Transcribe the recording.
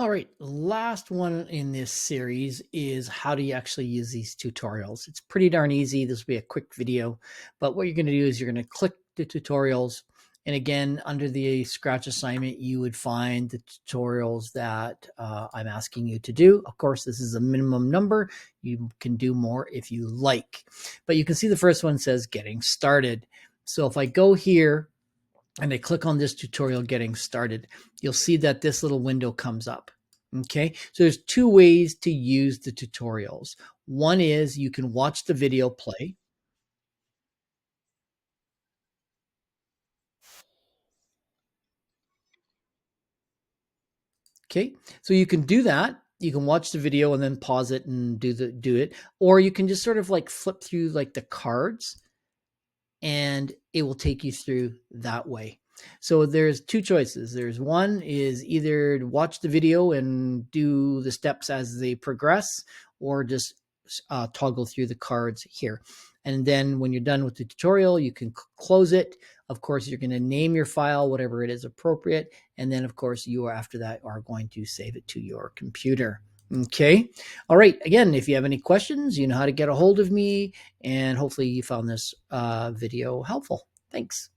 All right, last one in this series is how do you actually use these tutorials? It's pretty darn easy. This will be a quick video, but what you're going to do is you're going to click the tutorials. And again, under the Scratch assignment, you would find the tutorials that I'm asking you to do. Of course, this is a minimum number. You can do more if you like. But you can see the first one says getting started. So if I go here and I click on this tutorial getting started, you'll see that this little window comes up. Okay, so there's two ways to use the tutorials. One is you can watch the video play. Okay, so you can do that. You can watch the video and then pause it and do it, or you can just sort of like flip through like the cards and it will take you through that way. So there's two choices. There's one is either to watch the video and do the steps as they progress, or just toggle through the cards here. And then when you're done with the tutorial, you can close it. Of course, you're going to name your file, whatever it is appropriate. And then, of course, you are after that are going to save it to your computer. Okay. All right. Again, if you have any questions, you know how to get a hold of me, and hopefully you found this video helpful. Thanks.